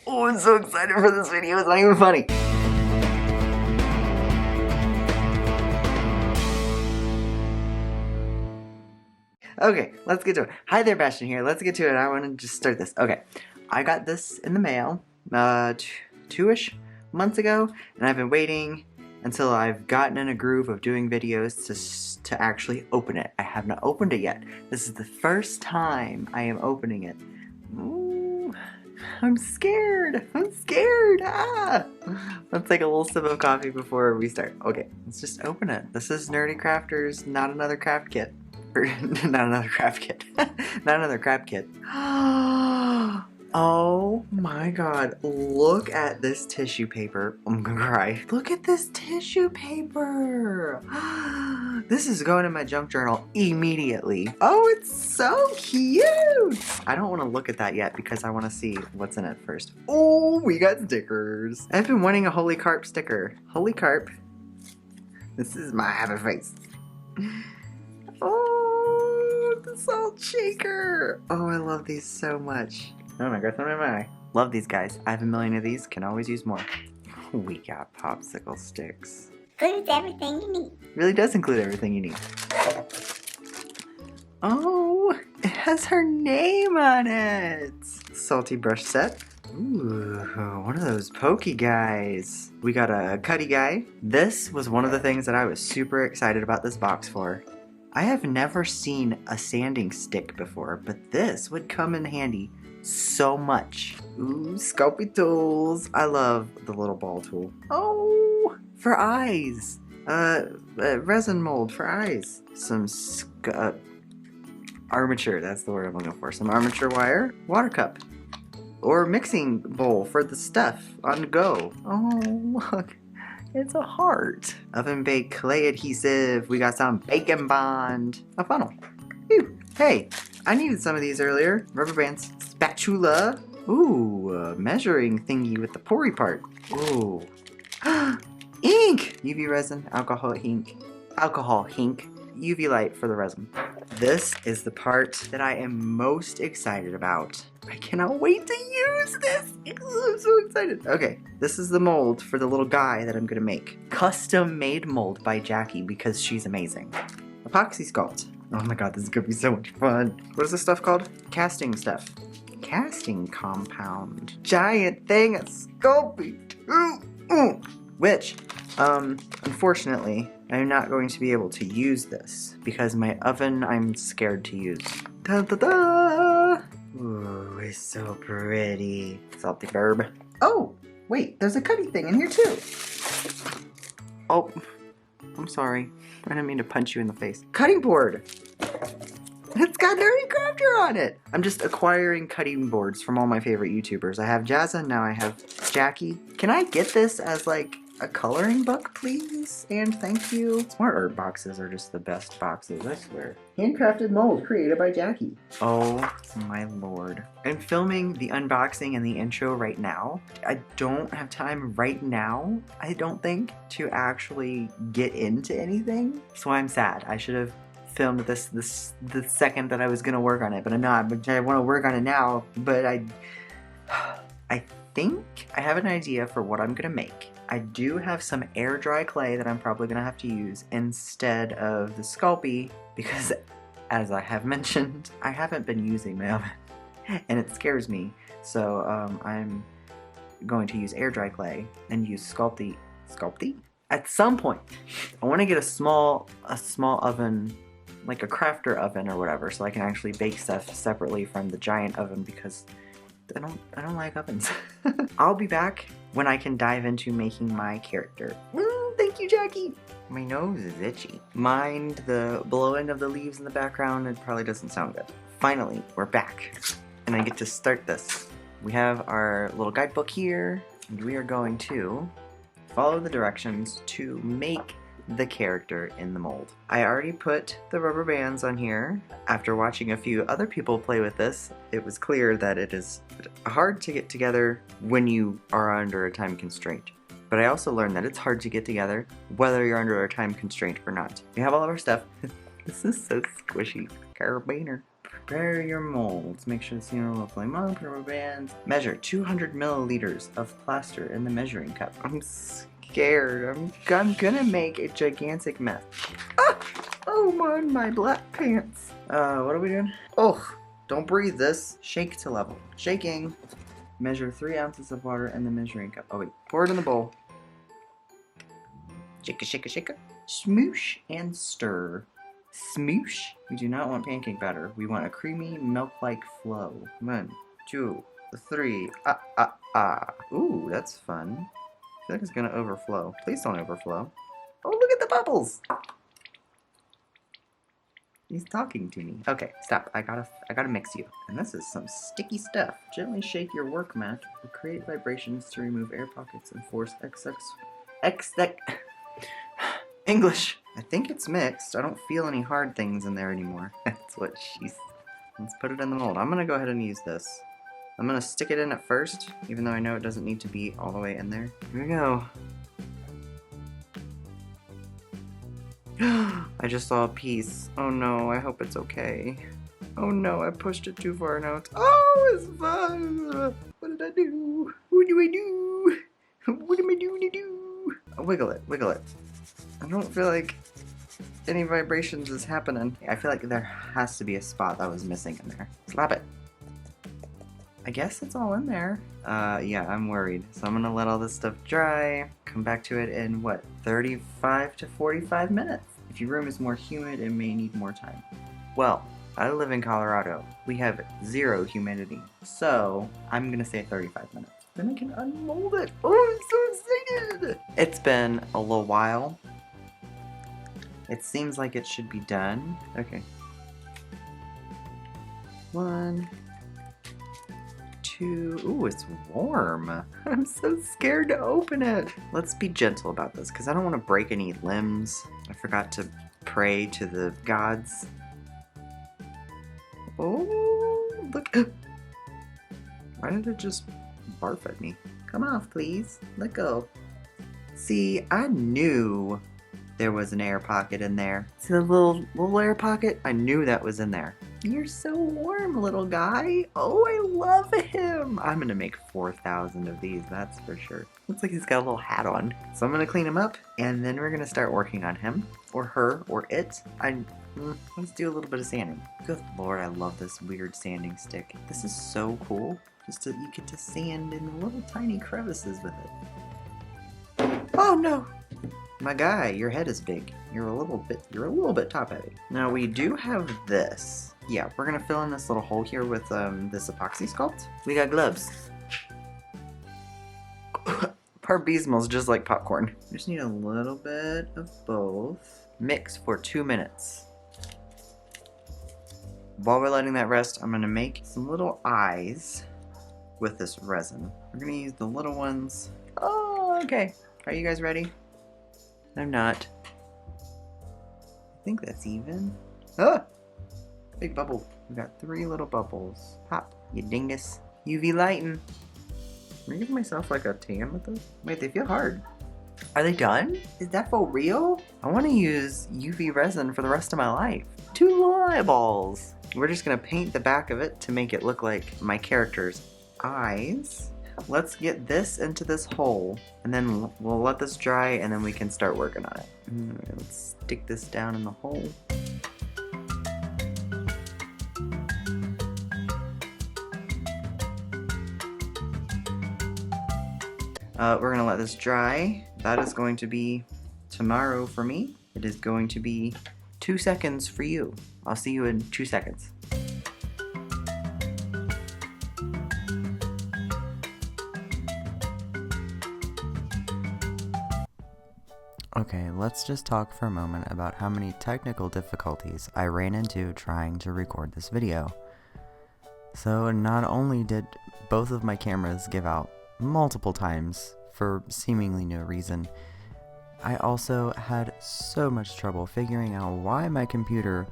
Oh, I'm so excited for this video. It's not even funny. Okay, let's get to it. Hi there, Bastion here. Let's get to it. I want to just start this. Okay, I got this in the mail two-ish months ago, and I've been waiting until I've gotten in a groove of doing videos to actually open it. I have not opened it yet. This is the first time I am opening it. Ooh, I'm scared. I'm scared. Ah! Let's take a little sip of coffee before we start. Okay, let's just open it. This is Nerdecrafter's Not Another Craft Kit. Not another craft kit. Not another craft kit. Oh my god. Look at this tissue paper. I'm gonna cry. Look at this tissue paper. This is going in my junk journal immediately. Oh, it's so cute. I don't want to look at that yet because I want to see what's in it first. Oh, we got stickers. I've been wanting a Holy Carp sticker. Holy Carp. This is my happy face. Oh, the salt shaker. Oh, I love these so much. Oh my god, something in my eye. Love these guys. I have a million of these. Can always use more. We got popsicle sticks. Includes everything you need. Really does include everything you need. Oh, it has her name on it. Salty brush set. Ooh, one of those pokey guys. We got a cutty guy. This was one of the things that I was super excited about this box for. I have never seen a sanding stick before, but this would come in handy so much. Ooh, Sculpey tools. I love the little ball tool. Oh, for eyes. Resin mold for eyes. Some armature, that's the word I'm looking for. Some armature wire. Water cup. Or mixing bowl for the stuff on the go. Oh, look. It's a heart. Oven baked clay adhesive. We got some bacon bond. A funnel. Ew. Hey, I needed some of these earlier. Rubber bands. Spatula. Ooh, a measuring thingy with the pory part. Ooh. Ink! UV resin. Alcohol ink. Alcohol ink. UV light for the resin. This is the part that I am most excited about. I cannot wait to use this. I'm so excited. Okay, this is the mold for the little guy that I'm gonna make. Custom made mold by Jackie because she's amazing. Epoxy Sculpt. Oh my god, this is gonna be so much fun. What is this stuff called? Casting stuff. Casting compound. Giant thing of Sculpey. Which, unfortunately, I'm not going to be able to use this because my oven I'm scared to use. Da da da! Ooh, it's so pretty. Salty verb. Oh, wait, there's a cutty thing in here too. Oh, I'm sorry. I didn't mean to punch you in the face. Cutting board. It's got nerdecrafter on it. I'm just acquiring cutting boards from all my favorite YouTubers. I have Jazza, now I have Jackie. Can I get this as like a coloring book, please? And thank you. Smart art boxes are just the best boxes, I swear. Handcrafted mold created by Jackie. Oh my lord. I'm filming the unboxing and the intro right now. I don't have time right now, I don't think, to actually get into anything. So I'm sad. I should have filmed this the second that I was gonna work on it, but I'm not. But I want to work on it now, but I think I have an idea for what I'm gonna make. I do have some air dry clay that I'm probably gonna have to use instead of the Sculpey because, as I have mentioned, I haven't been using my oven and it scares me. So I'm going to use air dry clay and use Sculpey. At some point, I want to get a small oven, like a crafter oven or whatever, so I can actually bake stuff separately from the giant oven because I don't like ovens. I'll be back when I can dive into making my character. Thank you, Jackie. My nose is itchy. Mind the blowing of the leaves in the background. It probably doesn't sound good. Finally, we're back, and I get to start this. We have our little guidebook here, and we are going to follow the directions to make the character in the mold. I already put the rubber bands on here. After watching a few other people play with this, it was clear that it is hard to get together when you are under a time constraint. But I also learned that it's hard to get together whether you're under a time constraint or not. We have all of our stuff. This is so squishy. Carabiner. Prepare your molds. Make sure the ceiling will flame up. Rubber bands. Measure 200 milliliters of plaster in the measuring cup. I'm scared. I'm gonna make a gigantic mess. Ah! Oh my black pants. What are we doing? Oh, don't breathe this. Shake to level. Shaking. Measure 3 ounces of water in the measuring cup. Oh wait, pour it in the bowl. Shake it, shake it. Smoosh and stir. Smoosh. We do not want pancake batter. We want a creamy, milk-like flow. 1, 2, 3. Ooh, that's fun. I feel like it's gonna overflow. Please don't overflow. Oh, look at the bubbles. He's talking to me. Okay, stop. I gotta mix you. And this is some sticky stuff. Gently shake your work mat to create vibrations to remove air pockets and force English. I think it's mixed. I don't feel any hard things in there anymore. That's what she's... Let's put it in the mold. I'm gonna go ahead and use this. I'm gonna stick it in at first, even though I know it doesn't need to be all the way in there. Here we go. I just saw a piece. Oh no, I hope it's okay. Oh no, I pushed it too far now. Oh, it's fun! What did I do? What do I do? What am I doing to do? Wiggle it, wiggle it. I don't feel like any vibrations is happening. I feel like there has to be a spot that was missing in there. Slap it. I guess it's all in there. Yeah, I'm worried. So I'm gonna let all this stuff dry, come back to it in, what, 35 to 45 minutes? If your room is more humid, it may need more time. Well, I live in Colorado. We have 0 humidity. So, I'm gonna say 35 minutes. Then I can unmold it. Oh, I'm so excited! It's been a little while. It seems like it should be done. Okay. 1, 2. Ooh, it's warm. I'm so scared to open it. Let's be gentle about this, because I don't want to break any limbs. I forgot to pray to the gods. Oh, look. Why did it just barf at me? Come off, please. Let go. See, I knew there was an air pocket in there. See the little air pocket? I knew that was in there. You're so warm, little guy. Oh, I love him. I'm gonna make 4,000 of these, that's for sure. Looks like he's got a little hat on. So I'm gonna clean him up, and then we're gonna start working on him, or her, or it. Let's do a little bit of sanding. Good lord, I love this weird sanding stick. This is so cool. Just you get to sand in the little tiny crevices with it. Oh no! My guy, your head is big. You're a little bit top heavy. Now we do have this. Yeah, we're gonna fill in this little hole here with this Epoxy Sculpt. We got gloves. Bee smells just like popcorn. We just need a little bit of both. Mix for 2 minutes. While we're letting that rest, I'm gonna make some little eyes with this resin. We're gonna use the little ones. Oh, okay. Are you guys ready? I'm not. I think that's even. Ah! Big bubble. We got 3 little bubbles. Pop, you dingus. UV lighting. Am I giving myself like a tan with this? Wait, they feel hard. Are they done? Is that for real? I want to use UV resin for the rest of my life. 2 little eyeballs. We're just gonna paint the back of it to make it look like my character's eyes. Let's get this into this hole, and then we'll let this dry, and then we can start working on it. Alright, let's stick this down in the hole. We're gonna let this dry. That is going to be tomorrow for me. It is going to be 2 seconds for you. I'll see you in 2 seconds. Okay, let's just talk for a moment about how many technical difficulties I ran into trying to record this video. So not only did both of my cameras give out multiple times for seemingly no reason, I also had so much trouble figuring out why my computer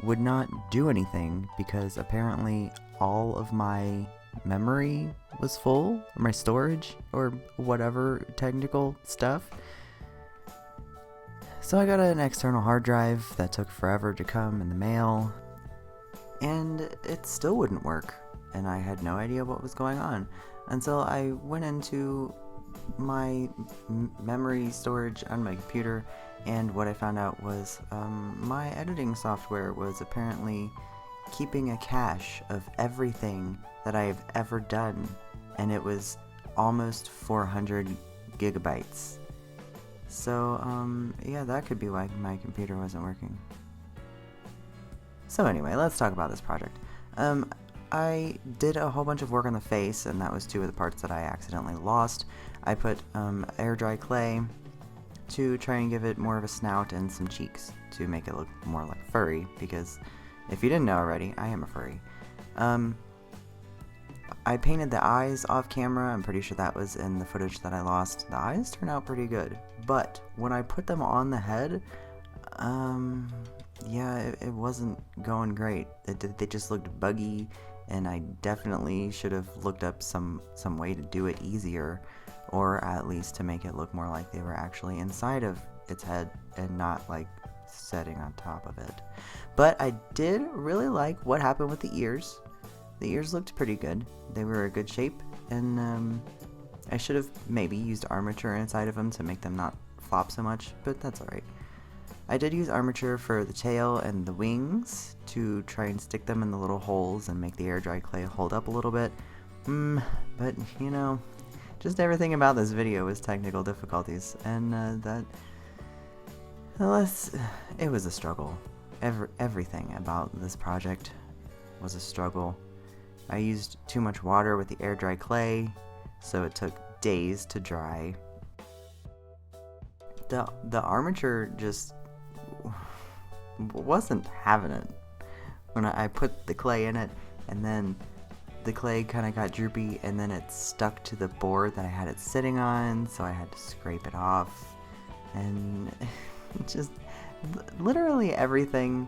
would not do anything, because apparently all of my memory was full, or my storage, or whatever technical stuff. So I got an external hard drive that took forever to come in the mail. and it still wouldn't work, and I had no idea what was going on until I went into my memory storage on my computer, and what I found out was my editing software was apparently keeping a cache of everything that I've ever done, and it was almost 400 gigabytes. So yeah, that could be why my computer wasn't working. So anyway, let's talk about this project. I did a whole bunch of work on the face, and that was two of the parts that I accidentally lost. I put air dry clay to try and give it more of a snout and some cheeks to make it look more like furry, because if you didn't know already, I am a furry. I painted the eyes off camera. I'm pretty sure that was in the footage that I lost. The eyes turned out pretty good, but when I put them on the head, yeah, it wasn't going great. They just looked buggy, and I definitely should have looked up some way to do it easier, or at least to make it look more like they were actually inside of its head and not like setting on top of it. But I did really like what happened with the ears. The ears looked pretty good. They were a good shape, and I should have maybe used armature inside of them to make them not flop so much, but that's alright. I did use armature for the tail and the wings to try and stick them in the little holes and make the air dry clay hold up a little bit. But you know, just everything about this video was technical difficulties, and it was a struggle. Everything about this project was a struggle. I used too much water with the air dry clay, so it took days to dry. The armature just wasn't having it. When I put the clay in it, and then the clay kind of got droopy, and then it stuck to the board that I had it sitting on, so I had to scrape it off, and just literally everything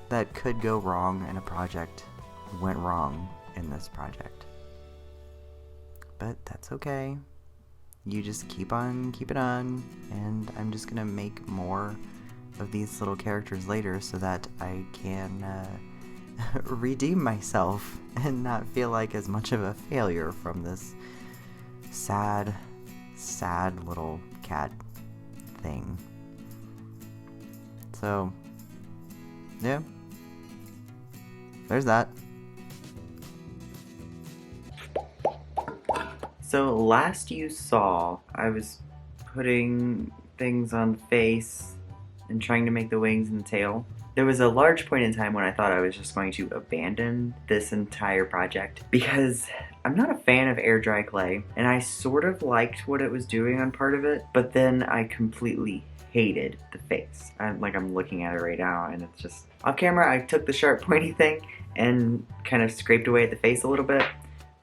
that could go wrong in a project went wrong in this project. But that's okay. You just keep on keeping on, and I'm just gonna make more of these little characters later so that I can redeem myself and not feel like as much of a failure from this sad little cat thing. So, yeah, there's that. So last you saw, I was putting things on the face and trying to make the wings and the tail. There was a large point in time when I thought I was just going to abandon this entire project because I'm not a fan of air dry clay, and I sort of liked what it was doing on part of it, but then I completely hated the face. I'm looking at it right now, and it's just off camera. I took the sharp pointy thing and kind of scraped away at the face a little bit.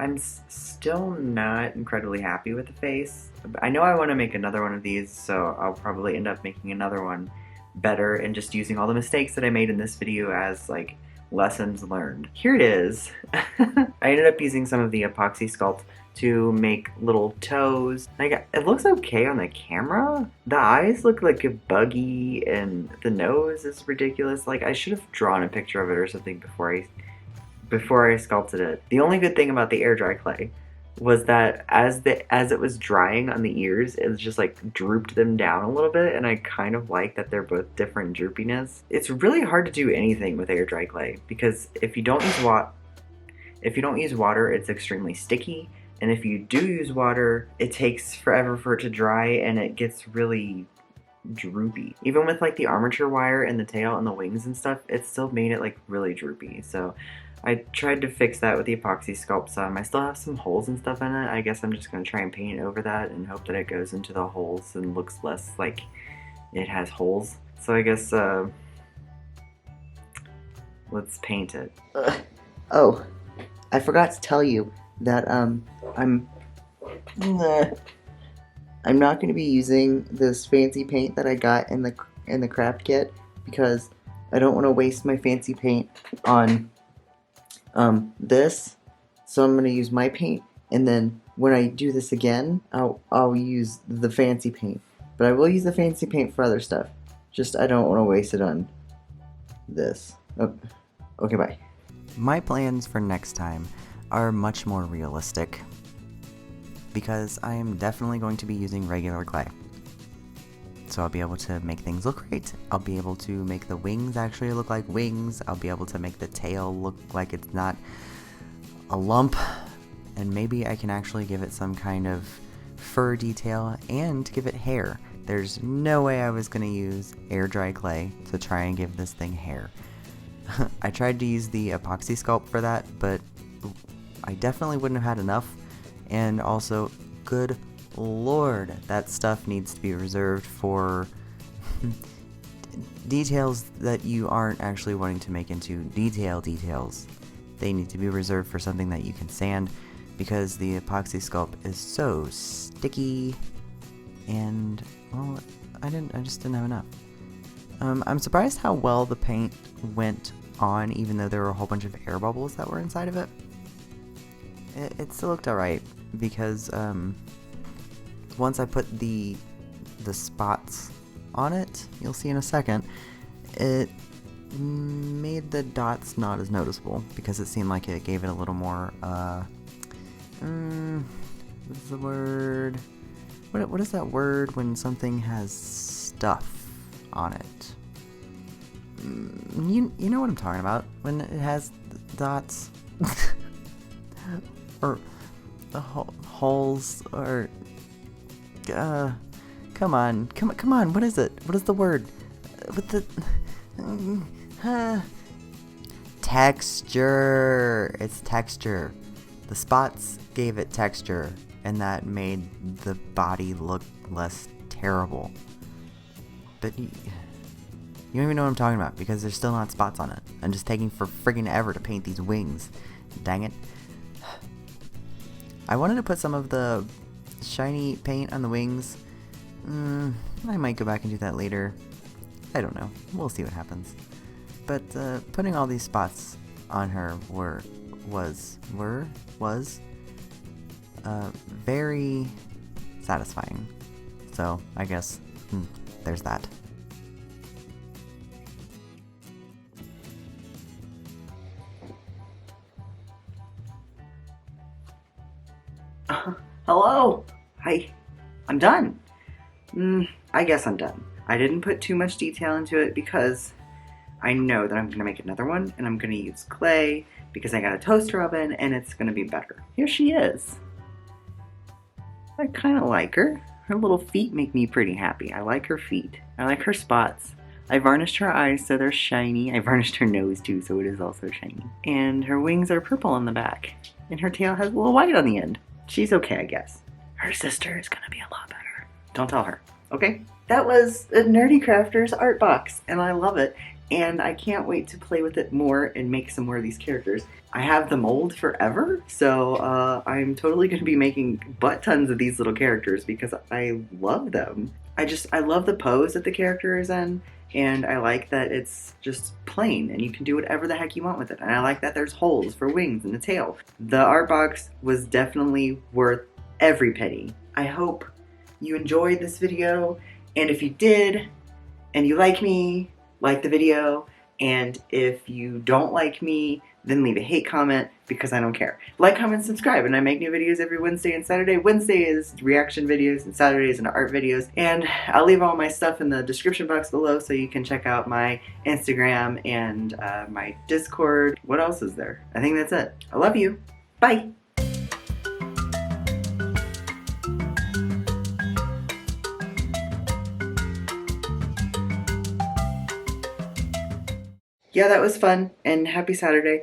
I'm still not incredibly happy with the face. I know I want to make another one of these, so I'll probably end up making another one better and just using all the mistakes that I made in this video as like lessons learned. Here it is. I ended up using some of the Epoxy Sculpt to make little toes. Like, it looks okay on the camera. The eyes look like a buggy, and the nose is ridiculous. Like, I should have drawn a picture of it or something before I sculpted it. The only good thing about the air dry clay was that as it was drying on the ears, it was just like drooped them down a little bit, and I kind of like that they're both different droopiness. It's really hard to do anything with air dry clay because if you don't use water, it's extremely sticky, and if you do use water, it takes forever for it to dry and it gets really droopy. Even with like the armature wire and the tail and the wings and stuff, it still made it like really droopy. So I tried to fix that with the Epoxy Sculpt some. I still have some holes and stuff in it. I guess I'm just going to try and paint over that and hope that it goes into the holes and looks less like it has holes. So I guess, let's paint it. Oh, I forgot to tell you that, I'm not going to be using this fancy paint that I got in the craft kit because I don't want to waste my fancy paint on this, so I'm gonna use my paint, and then when I do this again, I'll use the fancy paint. But I will use the fancy paint for other stuff. Just I don't want to waste it on this. Oh, okay, bye. My plans for next time are much more realistic because I am definitely going to be using regular clay. So I'll be able to make things look great. I'll be able to make the wings actually look like wings. I'll be able to make the tail look like it's not a lump. And maybe I can actually give it some kind of fur detail and give it hair. There's no way I was going to use air dry clay to try and give this thing hair. I tried to use the Epoxy Sculpt for that, but I definitely wouldn't have had enough. And also, good lord, that stuff needs to be reserved for details that you aren't actually wanting to make into details. They need to be reserved for something that you can sand, because the Epoxy Sculpt is so sticky, and, well, I just didn't have enough. I'm surprised how well the paint went on, even though there were a whole bunch of air bubbles that were inside of it. It still looked alright, because once I put the spots on it, you'll see in a second, it made the dots not as noticeable, because it seemed like it gave it a little more, what's the word? What is that word when something has stuff on it? You know what I'm talking about, when it has dots or holes, or come on, what is it? What is the word? With the texture. It's texture. The spots gave it texture, and that made the body look less terrible. But you don't even know what I'm talking about, because there's still not spots on it. I'm just taking for friggin' ever to paint these wings. Dang it. I wanted to put some of the shiny paint on the wings. I might go back and do that later. I don't know. We'll see what happens. But putting all these spots on her was very satisfying. So I guess there's that. Hello! I'm done. I guess I'm done. I didn't put too much detail into it because I know that I'm going to make another one, and I'm going to use clay because I got a toaster oven and it's going to be better. Here she is. I kind of like her. Her little feet make me pretty happy. I like her feet. I like her spots. I varnished her eyes so they're shiny. I varnished her nose too, so it is also shiny. And her wings are purple on the back. And her tail has a little white on the end. She's okay, I guess. Her sister is gonna be a lot better. Don't tell her, okay? That was a nerdecrafter's art box, and I love it. And I can't wait to play with it more and make some more of these characters. I have the mold forever, so I'm totally going to be making butt tons of these little characters because I love them. I love the pose that the character is in, and I like that it's just plain and you can do whatever the heck you want with it. And I like that there's holes for wings and the tail. The art box was definitely worth every penny. I hope you enjoyed this video, and if you did, and you like me, like the video, and if you don't like me, then leave a hate comment because I don't care. Like, comment, subscribe, and I make new videos every Wednesday and Saturday. Wednesday is reaction videos, and Saturdays are art videos. And I'll leave all my stuff in the description box below so you can check out my Instagram and my Discord. What else is there? I think that's it. I love you. Bye. Yeah, that was fun, and happy Saturday.